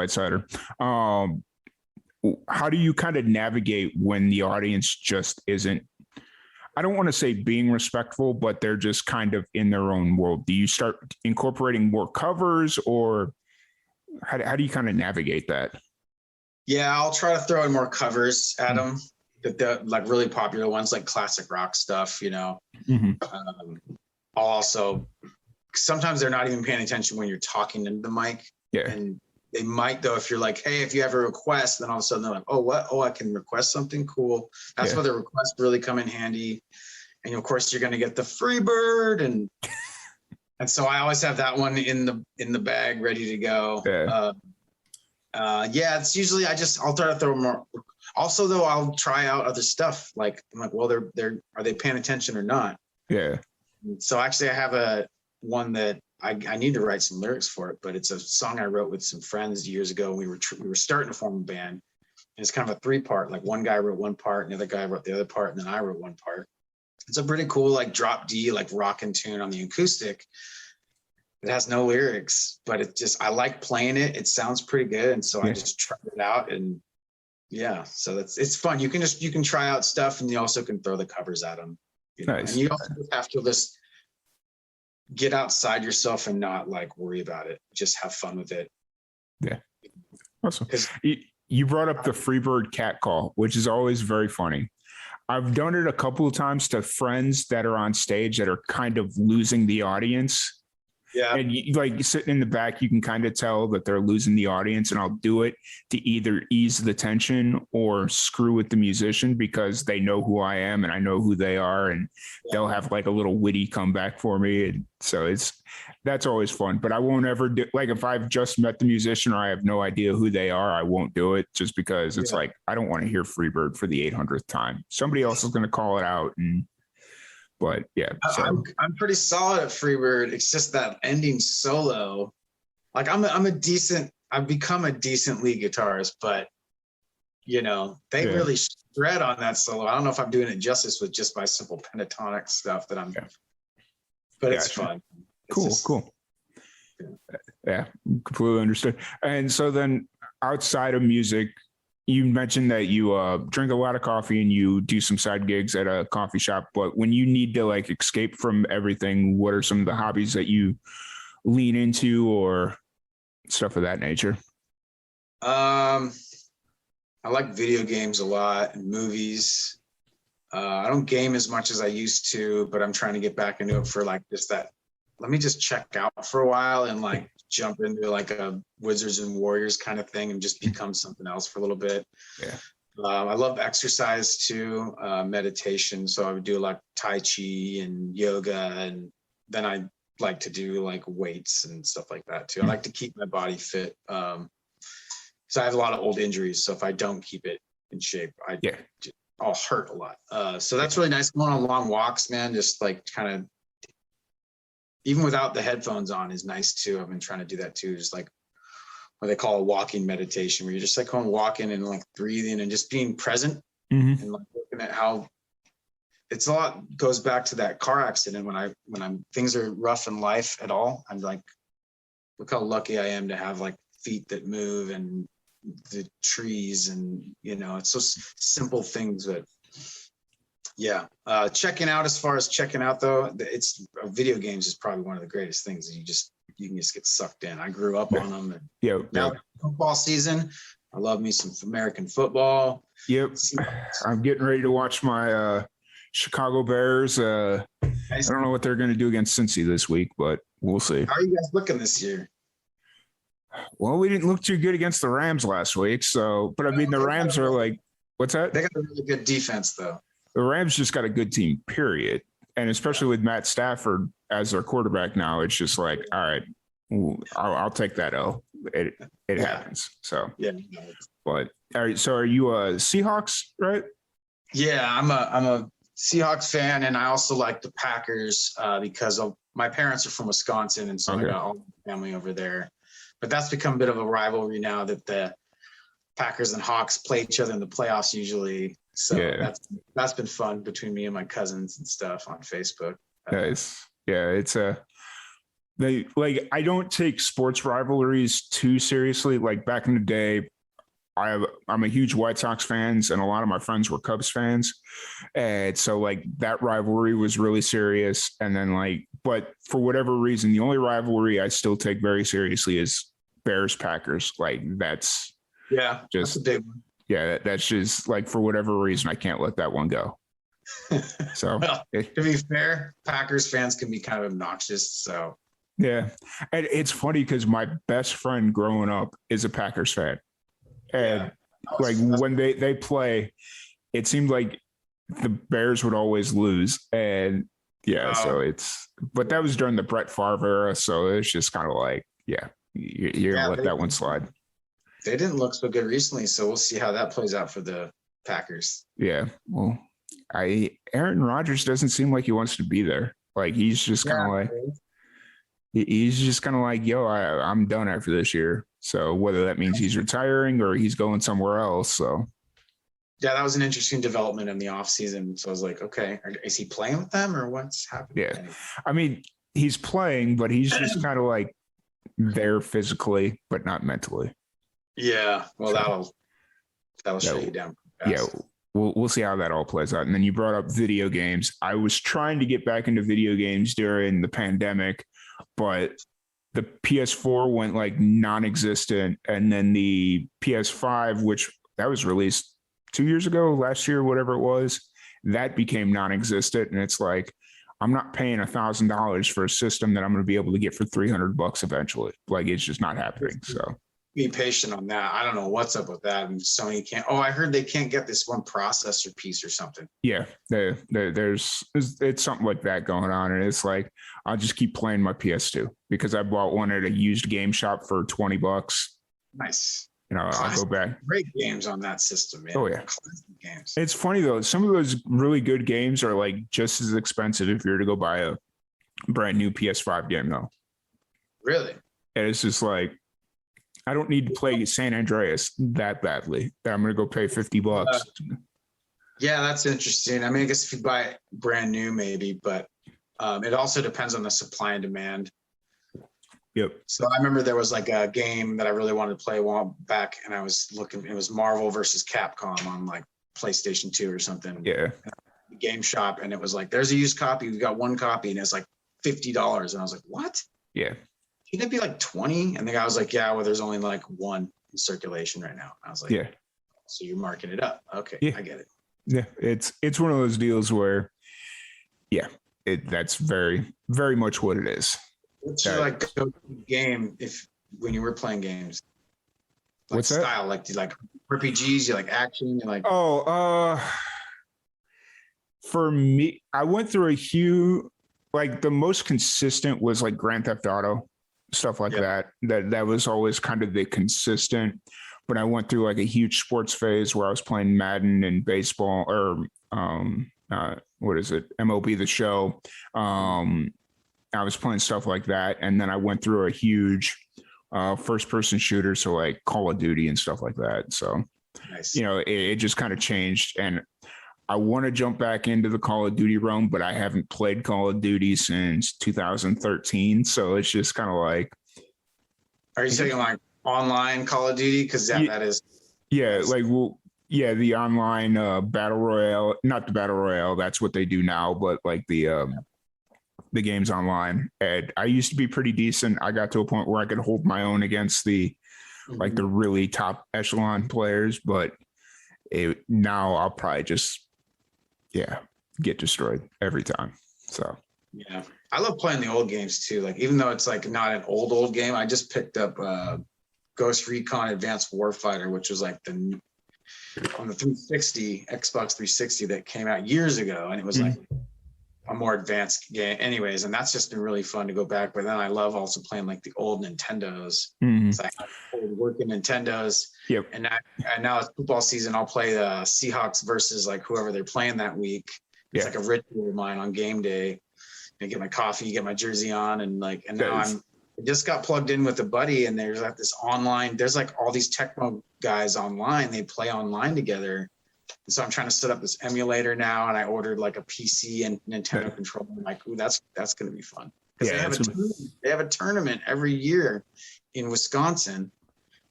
Cider. How do you kind of navigate when the audience just isn't, I don't want to say being respectful, but they're just kind of in their own world? Do you start incorporating more covers, or how do you kind of navigate that? Yeah, I'll try to throw in more covers at them, the like really popular ones, like classic rock stuff, I'll also, sometimes they're not even paying attention when you're talking into the mic. And they might, though, if you're like, hey, if you have a request, then all of a sudden they're like, oh, what? Oh, I can request something cool. That's where the requests really come in handy. And of course, you're going to get the free bird, and so I always have that one in the bag ready to go. It's usually I'll try to throw more. Also, though, I'll try out other stuff. Like I'm like, well, they're are they paying attention or not? So actually, I have one that I need to write some lyrics for it, but it's a song I wrote with some friends years ago. We were starting to form a band, and it's kind of a 3-part. Like one guy wrote one part, and the other guy wrote the other part, and then I wrote one part. It's a pretty cool like drop D, like rockin' tune on the acoustic. It has no lyrics, but I like playing it. It sounds pretty good, and so I just tried it out, and so it's fun. You can try out stuff, and you also can throw the covers at them. Nice. And you also have to just get outside yourself and not like worry about it. Just have fun with it. Yeah. Awesome. You brought up the Freebird cat call, which is always very funny. I've done it a couple of times to friends that are on stage that are kind of losing the audience. Yeah. And like sitting in the back, you can kind of tell that they're losing the audience, and I'll do it to either ease the tension or screw with the musician because they know who I am and I know who they are, and they'll have like a little witty comeback for me. And so that's always fun, but I won't ever do, like if I've just met the musician or I have no idea who they are, I won't do it just because it's like, I don't want to hear Freebird for the 800th time. Somebody else is going to call it out. But so. I'm pretty solid at Freebird. It's just that ending solo. Like I've become a decent lead guitarist, but they really shred on that solo. I don't know if I'm doing it justice with just my simple pentatonic stuff but it's fun. Cool. Yeah, completely understood. And so then outside of music, you mentioned that you drink a lot of coffee and you do some side gigs at a coffee shop, but when you need to like escape from everything, what are some of the hobbies that you lean into or stuff of that nature? I like video games a lot and movies. I don't game as much as I used to, but I'm trying to get back into it for like just that let me just check out for a while and like jump into like a Wizards and Warriors kind of thing and just become something else for a little bit. Yeah. I love exercise too, meditation. So I would do like Tai Chi and yoga, and then I like to do like weights and stuff like that too. I like to keep my body fit. So I have a lot of old injuries. So if I don't keep it in shape, I'll hurt a lot. So that's really nice. Going on long walks, man, just like kind of, even without the headphones on is nice too. I've been trying to do that too. Just like what they call a walking meditation, where you're just like going walking and like breathing and just being present and like looking at how it's a lot goes back to that car accident. When things are rough in life at all, I'm like, look how lucky I am to have like feet that move and the trees, and it's so simple things. But yeah, checking out, as far as checking out though, it's video games is probably one of the greatest things. You can just get sucked in. I grew up on them. And now football season, I love me some American football. Yep. I'm getting ready to watch my Chicago Bears. I don't know what they're going to do against Cincy this week, but we'll see. How are you guys looking this year? Well, we didn't look too good against the Rams last week. So, but I mean, the Rams are like, what's that? They got a really good defense though. The Rams just got a good team, period. And especially with Matt Stafford as their quarterback now, it's just like, all right, I'll take that L. It happens. So but all right. So are you a Seahawks, right? Yeah, I'm a Seahawks fan, and I also like the Packers because my parents are from Wisconsin, and so I got all my family over there. But that's become a bit of a rivalry now that the Packers and Hawks play each other in the playoffs usually. So that's been fun between me and my cousins and stuff on Facebook. Nice. Yeah, it's I don't take sports rivalries too seriously. Like back in the day, I'm a huge White Sox fans, and a lot of my friends were Cubs fans. And so like that rivalry was really serious. And then but for whatever reason, the only rivalry I still take very seriously is Bears Packers. Like that's a big one. Yeah, that's just like, for whatever reason, I can't let that one go. So to be fair, Packers fans can be kind of obnoxious. So yeah, and it's funny because my best friend growing up is a Packers fan, and when they play, it seemed like the Bears would always lose, and but that was during the Brett Favre era, so it's just kind of like, you're gonna let that one slide. They didn't look so good recently, so we'll see how that plays out for the Packers. Yeah, well, Aaron Rodgers doesn't seem like he wants to be there. Like he's just kind of yo, I'm done after this year. So whether that means he's retiring or he's going somewhere else. So yeah, that was an interesting development in the offseason. So I was like, okay, is he playing with them or what's happening? Yeah, I mean, he's playing, but he's just kind of like there physically, but not mentally. Yeah, well, that'll shut you down. Yeah, we'll see how that all plays out. And then you brought up video games. I was trying to get back into video games during the pandemic, but the PS4 went like non-existent, and then the PS5, which that was released 2 years ago, last year, whatever it was, that became non-existent. And it's like, I'm not paying $1,000 for a system that I'm going to be able to get for $300 eventually. Like it's just not happening. So be patient on that. I don't know what's up with that. And Sony can't. Oh, I heard they can't get this one processor piece or something. Yeah, it's something like that going on, and it's like I'll just keep playing my PS2 because I bought one at a used game shop for $20. Nice. I'll go back. Great games on that system, man. Oh yeah, classic games. It's funny though. Some of those really good games are like just as expensive if you were to go buy a brand new PS5 game though. Really? And it's just like, I don't need to play San Andreas that badly that I'm going to go pay $50. Yeah, that's interesting. I mean, I guess if you buy it brand new, maybe, but it also depends on the supply and demand. Yep. So I remember there was like a game that I really wanted to play a while back, and I was looking. It was Marvel versus Capcom on like PlayStation 2 or something. Yeah. Game shop, and it was like, there's a used copy. We got one copy, and it's like $50, and I was like, what? Yeah. Shouldn't it be like 20? And the guy was like, yeah, well, there's only like one in circulation right now. I was like, yeah. So you're marking it up. Okay, yeah. I get it. Yeah, it's one of those deals where, that's very, very much what it is. What's your like go-to game when you were playing games? Like What's style? that? Like do you like RPGs? You like action? You like For me, I went through a huge, like the most consistent was like Grand Theft Auto, stuff like that. That was always kind of the consistent. But I went through like a huge sports phase where I was playing Madden and baseball, or what is it, MLB The Show. I was playing stuff like that, and then I went through a huge first-person shooter, so like Call of Duty and stuff like that. So, nice. It just kind of changed, and I want to jump back into the Call of Duty realm, but I haven't played Call of Duty since 2013. So it's just kind of like. Are you saying like online Call of Duty? Because that is. Yeah, the online battle royale, not the battle royale. That's what they do now, but like the games online. And I used to be pretty decent. I got to a point where I could hold my own against the really top echelon players, but now I'll probably just get destroyed every time. So yeah, I love playing the old games too. Like even though it's like not an old game, I just picked up Ghost Recon Advanced Warfighter, which was like on the 360 Xbox 360 that came out years ago, and it was like a more advanced game anyways, and that's just been really fun to go back. But then I love also playing like the old Nintendos. So I have old working Nintendos. Yep. And now it's football season. I'll play the Seahawks versus like whoever they're playing that week. It's like a ritual of mine on game day. I get my coffee, get my jersey on, and now I just got plugged in with a buddy, and there's like this online, there's like all these Tecmo guys online, they play online together. And so I'm trying to set up this emulator now, and I ordered like a PC and Nintendo controller. I'm like, ooh, that's going to be fun. Because they have a tournament every year in Wisconsin,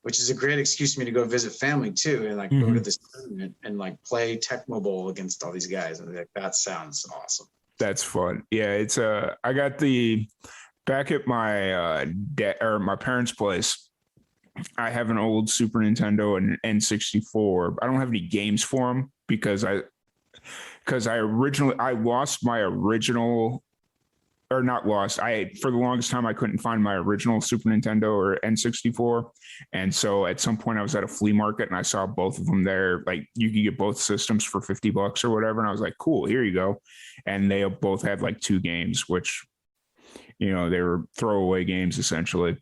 which is a great excuse for me to go visit family too, and like go to this tournament and like play Tecmo Bowl against all these guys. And like, that sounds awesome. That's fun. Yeah, it's I got back at my my parents' place. I have an old Super Nintendo and N64. I don't have any games for them because I lost my original, or not lost. For the longest time I couldn't find my original Super Nintendo or N64, and so at some point I was at a flea market and I saw both of them there. Like you could get both systems for $50 or whatever, and I was like, cool, here you go. And they both had like 2 games, which they were throwaway games essentially.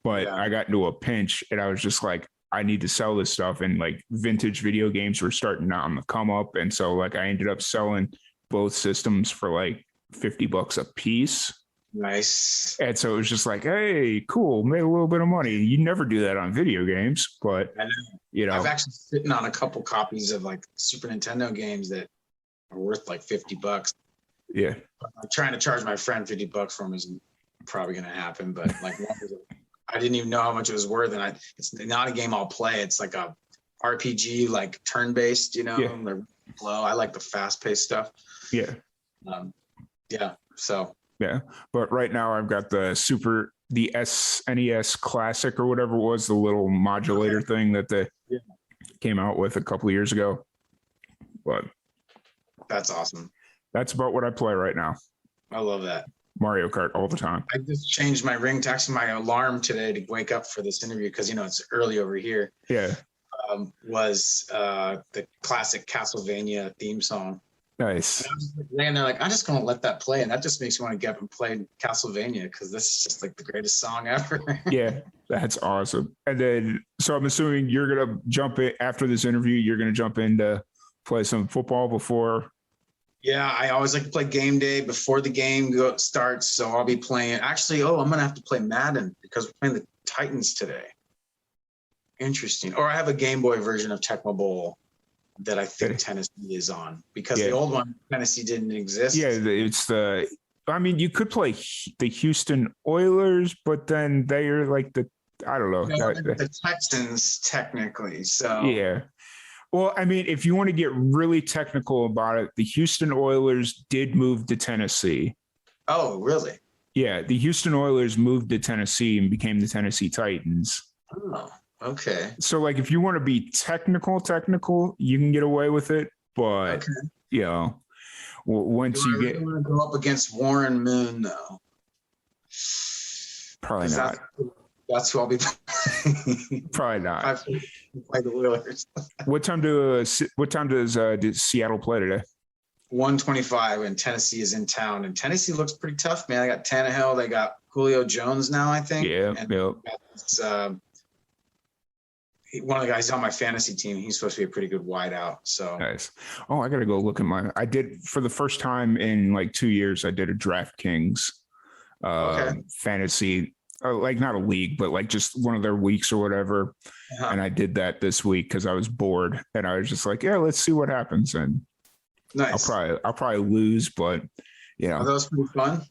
But I got into a pinch and I was just like, I need to sell this stuff. And like vintage video games were starting on the come up. And so like I ended up selling both systems for like $50 a piece. Nice. And so it was just like, hey, cool, made a little bit of money. You never do that on video games, but I've actually sitting on a couple copies of like Super Nintendo games that are worth like $50. Yeah. I'm trying to charge my friend $50 for them isn't probably going to happen, but like I didn't even know how much it was worth, and it's not a game I'll play. It's like a RPG, like turn-based, They're slow. I like the fast-paced stuff. Yeah. So. Yeah, but right now I've got the SNES Classic or whatever it was, the little modulator thing that they came out with a couple of years ago. But that's awesome. That's about what I play right now. I love that. Mario Kart all the time. I just changed my ringtone, my alarm today to wake up for this interview because it's early over here. Yeah. Was the classic Castlevania theme song. Nice. And I was laying there like, I'm just gonna let that play, and that just makes me want to get up and play Castlevania because this is just like the greatest song ever. Yeah, that's awesome. And then, so I'm assuming you're gonna jump in after this interview. You're gonna jump in to play some football before. Yeah, I always like to play game day before the game starts. So I'll be playing. Actually, I'm going to have to play Madden because we're playing the Titans today. Interesting. Or I have a Game Boy version of Tecmo Bowl that I think Tennessee is on because the old one, Tennessee, didn't exist. Yeah, you could play the Houston Oilers, but then they're like I don't know. The Texans, technically. So yeah. Well, I mean, if you want to get really technical about it, the Houston Oilers did move to Tennessee. Oh, really? Yeah, the Houston Oilers moved to Tennessee and became the Tennessee Titans. Oh, okay. So, like, if you want to be technical, you can get away with it. But, once you get... want to go up against Warren Moon, though. Probably not. That's who I'll be playing. Probably not. I play the Oilers. What time does Seattle play today? 1:25, and Tennessee is in town. And Tennessee looks pretty tough, man. They got Tannehill. They got Julio Jones now, I think. Yeah. And Yep. one of the guys on my fantasy team. He's supposed to be a pretty good wideout. So Nice. Oh, I got to go look at I did for the first time in like 2 years. I did a DraftKings fantasy, like not a league, but like just one of their weeks or whatever. Uh-huh. And I did that this week because I was bored, and I was just like, yeah, let's see what happens. And nice. I'll probably lose, but Are those pretty fun?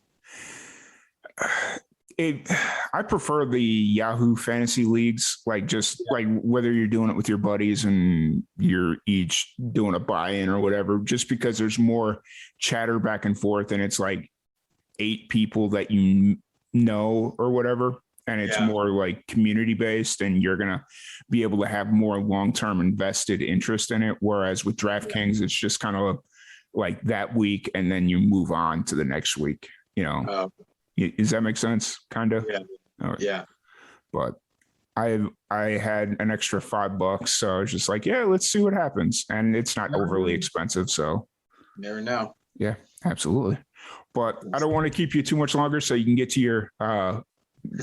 I prefer the Yahoo fantasy leagues, like like whether you're doing it with your buddies and you're each doing a buy-in or whatever, just because there's more chatter back and forth, and it's like 8 people that you know or whatever, and it's more like community based, and you're gonna be able to have more long-term invested interest in it. Whereas with DraftKings, it's just kind of like that week, and then you move on to the next week. Does that make sense? Kind of. Yeah. Right. Yeah. But I had an extra $5, so I was just like, yeah, let's see what happens, and it's not overly expensive, so never know. Yeah, absolutely. But I don't want to keep you too much longer, so you can get to your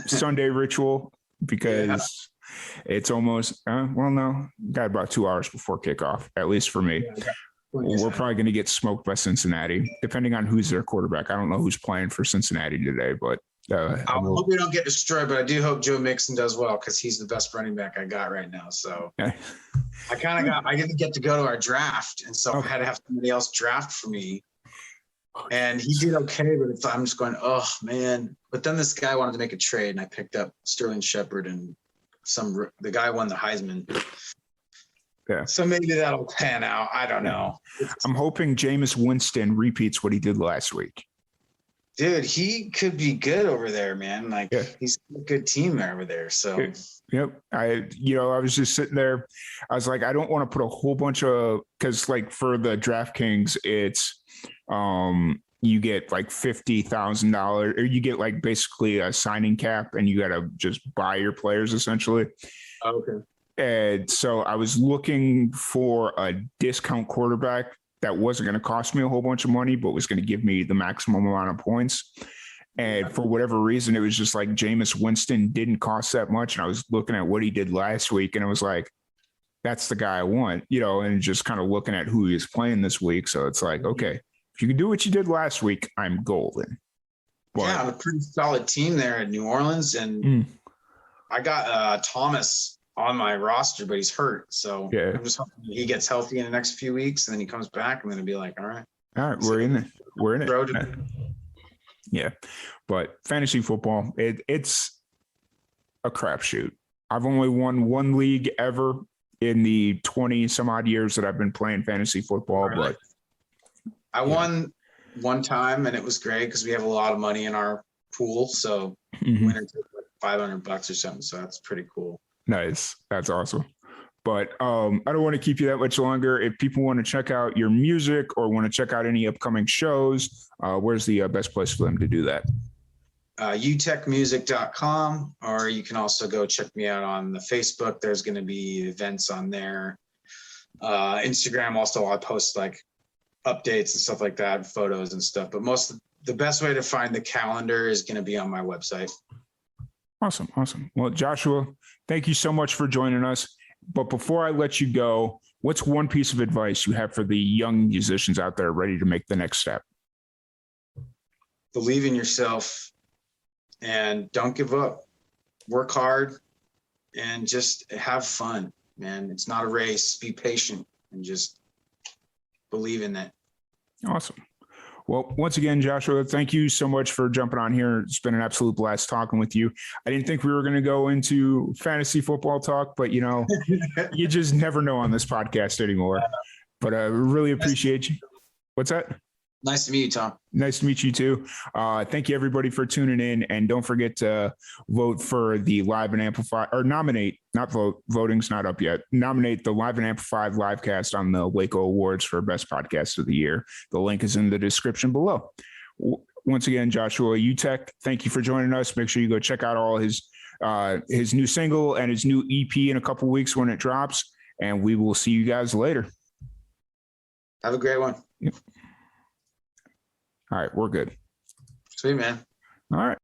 Sunday ritual, because it's almost got about 2 hours before kickoff, at least for me. We're probably going to get smoked by Cincinnati, depending on who's their quarterback. I don't know who's playing for Cincinnati today, but I hope we don't get destroyed, but I do hope Joe Mixon does well, because he's the best running back I got right now. So I didn't get to go to our draft, and so I had to have somebody else draft for me. And he did okay, but I'm just going, oh man. But then this guy wanted to make a trade, and I picked up Sterling Shepard, and the guy won the Heisman. Yeah. So maybe that'll pan out. I don't know. I'm hoping Jameis Winston repeats what he did last week. Dude, he could be good over there, man. Like he's a good team over there. So yep. I was just sitting there. I was like, I don't want to put a whole bunch of, because like for the DraftKings, it's you get like $50,000, or you get like basically a signing cap, and you got to just buy your players essentially. Okay. And so I was looking for a discount quarterback that wasn't going to cost me a whole bunch of money, but was going to give me the maximum amount of points. And for whatever reason, it was just like Jameis Winston didn't cost that much. And I was looking at what he did last week, and it was like, that's the guy I want, and just kind of looking at who he is playing this week. So it's like, okay, if you can do what you did last week, I'm golden. But, I'm a pretty solid team there in New Orleans. And I got Thomas on my roster, but he's hurt. So I'm just hoping he gets healthy in the next few weeks, and then he comes back, and then it'll be like, all right, we're in it. We're in it. Yeah. But fantasy football, it's a crapshoot. I've only won one league ever in the 20 some odd years that I've been playing fantasy football. Really? But I won one time, and it was great because we have a lot of money in our pool. So winner took like $500 or something. So that's pretty cool. Nice. That's awesome. But I don't want to keep you that much longer. If people want to check out your music or want to check out any upcoming shows, where's the best place for them to do that? Uttechmusic.com, or you can also go check me out on the Facebook. There's going to be events on there. Instagram also, I post like updates and stuff like that, photos and stuff. But the best way to find the calendar is going to be on my website. Awesome. Well, Joshua, thank you so much for joining us. But before I let you go, what's one piece of advice you have for the young musicians out there ready to make the next step? Believe in yourself and don't give up. Work hard and just have fun, man. It's not a race. Be patient and just believe in that. Awesome. Well, once again, Joshua, thank you so much for jumping on here. It's been an absolute blast talking with you. I didn't think we were going to go into fantasy football talk, but, you just never know on this podcast anymore. But I really appreciate you. What's that? Nice to meet you, Tom. Nice to meet you too. Thank you everybody for tuning in, and don't forget to vote for the Live and Amplify, or nominate, not vote, voting's not up yet. Nominate the Live and Amplified Livecast on the Waco Awards for Best Podcast of the Year. The link is in the description below. once again, Joshua Uttech, thank you for joining us. Make sure you go check out all his new single and his new EP in a couple weeks when it drops. And we will see you guys later. Have a great one. Yep. All right, we're good. Sweet, man. All right.